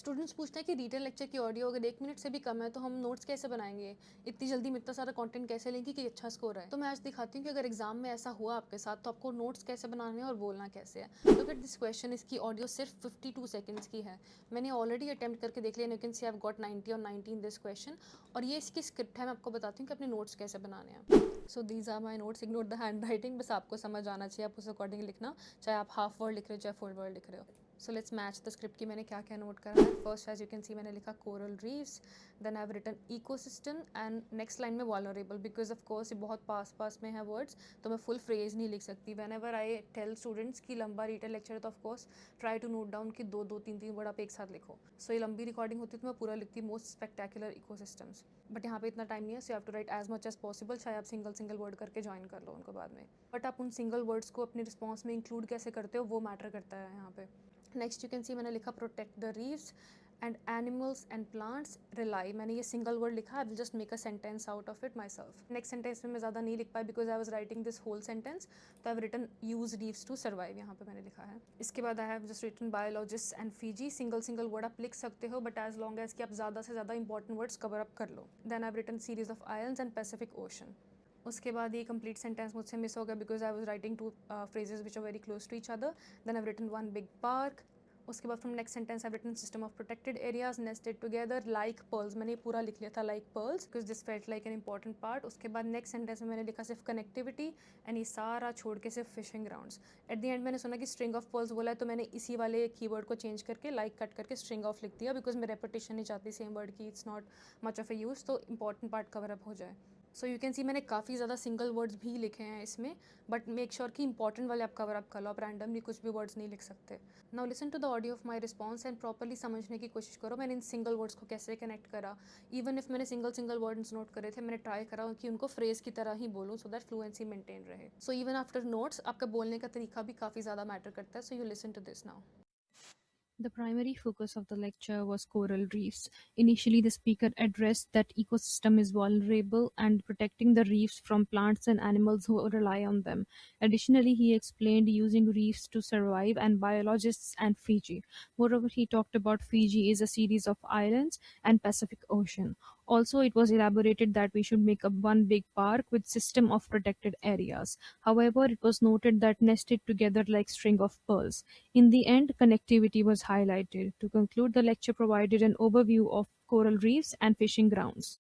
Students पूछते हैं कि रिटेल लेक्चर की ऑडियो अगर 1 मिनट से भी कम है तो हम नोट्स कैसे बनाएंगे, इतनी जल्दी में इतना सारा कंटेंट कैसे लेंगे कि अच्छा स्कोर आए। तो मैं आज दिखाती हूँ कि अगर एग्जाम में ऐसा हुआ आपके साथ तो आपको नोट्स कैसे बनाने हैं और बोलना कैसे है। लुक एट दिस क्वेश्चन, इसकी ऑडियो सिर्फ 52 सेकंड्स की है। मैंने ऑलरेडी अटेम्प्ट करके देख लिया, you can C I have got 90 और 90 इन दिस क्वेश्चन। और ये इसकी स्क्रिप्ट है, मैं आपको बताती हूँ कि अपने नोट्स कैसे बनाने हैं। So these are my notes, ignore the hand writing, बस आपको समझ आना चाहिए, आप उस अकॉर्डिंग लिखना, चाहे आप हाफ वर्ड लिख रहे हो चाहे फुल वर्ड लिख रहे हो। So let's match the script की मैंने क्या क्या नोट करा है। First as you can see मैंने लिखा coral reefs, then I have written ecosystem and next line में वल्नरेबल, बिकॉज ऑफ कोर्स ये बहुत पास में है वर्ड्स, तो मैं फुल फ्रेज नहीं लिख सकती। Whenever I tell students की लंबा रिटेल लेक्चर है तो of course try to note down कि दो दो तीन तीन वर्ड आप एक साथ लिखो। सो ये लंबी रिकॉर्डिंग होती है तो मैं पूरा लिखती मोस्ट स्पेक्टेकुलर इकोसिस्टम्स, बट यहाँ पे इतना टाइम नहीं है, so you have to write as much as possible, चाहे आप सिंगल सिंगल वर्ड करके ज्वाइन कर लो उनको बाद में। बट आप उन सिंगल वर्ड्स को अपने रिस्पॉन्स में इंक्लूड कैसे करते हो वो मैटर करता है यहाँ पे। नेक्स्ट यू कैन सी मैंने लिखा protect the reefs and animals and plants rely, मैंने ये सिंगल वर्ड लिखा, I will just make a sentence out of it myself. Next sentence में मैं ज़्यादा नहीं लिख पाई because I was writing this whole sentence, तो I have written use reefs to survive, यहाँ पे मैंने लिखा है। इसके बाद I have just written biologist and Fiji, single single word आप लिख सकते हो बट एज लॉन्ग एज कि आप ज़्यादा से ज़्यादा इंपॉर्टेंट वर्ड्स कवर अप कर लो। Then I have written series of isles and Pacific Ocean. उसके बाद ये कंप्लीट सेंटेंस मुझसे मिस हो गया because I was writing two phrases which are very close to each other. Then I have written one big park. उसके बाद from next sentence I written system of protected areas nested together like pearls, मैंने पूरा लिख लिया था like pearls because this felt like an important part. उसके बाद next sentence में मैंने लिखा सिर्फ कनेक्टिविटी एंड ये सारा छोड़ के सिर्फ fishing grounds. At the end मैंने सुना कि स्ट्रिंग ऑफ पर्ल्स बोला है तो मैंने इसी वाले कीवर्ड को चेंज करके लाइक कट करके स्ट्रिंग ऑफ लिख दिया बिकॉज मैं रेपिटेशन नहीं चाहती सेम वर्ड की, it's not much of A use, तो इंपॉर्टेंट पार्ट कवर अप हो जाए। सो यू कैन सी मैंने काफ़ी ज़्यादा सिंगल वर्ड्स भी लिखे हैं इसमें, बट मेक श्योर कि इंपॉर्टेंट वाले आप कवर अप कर लो, आप रैंडमली कुछ भी वर्ड्स नहीं लिख सकते। Now listen to the audio of my response and properly समझने की कोशिश करो मैंने इन सिंगल वर्ड्स को कैसे कनेक्ट करा। इवन इफ मैंने सिंगल सिंगल वर्ड्स नोट करे थे, मैंने ट्राई करा कि उनको फ्रेज की तरह ही बोलूँ सो दैट फ्लुएंसी मेंटेन रहे। सो इवन आफ्टर नोट्स आपका बोलने का तरीका भी काफ़ी ज़्यादा मैटर करता है। So you listen to this now. The primary focus of the lecture was coral reefs. Initially, the speaker addressed that ecosystem is vulnerable and protecting the reefs from plants and animals who rely on them. Additionally, he explained using reefs to survive and biologists and Fiji. Moreover, he talked about Fiji is a series of islands and Pacific Ocean. Also, it was elaborated that we should make a one big park with system of protected areas. However, it was noted that nested together like string of pearls. In the end, connectivity was highlighted. To conclude, the lecture provided an overview of coral reefs and fishing grounds.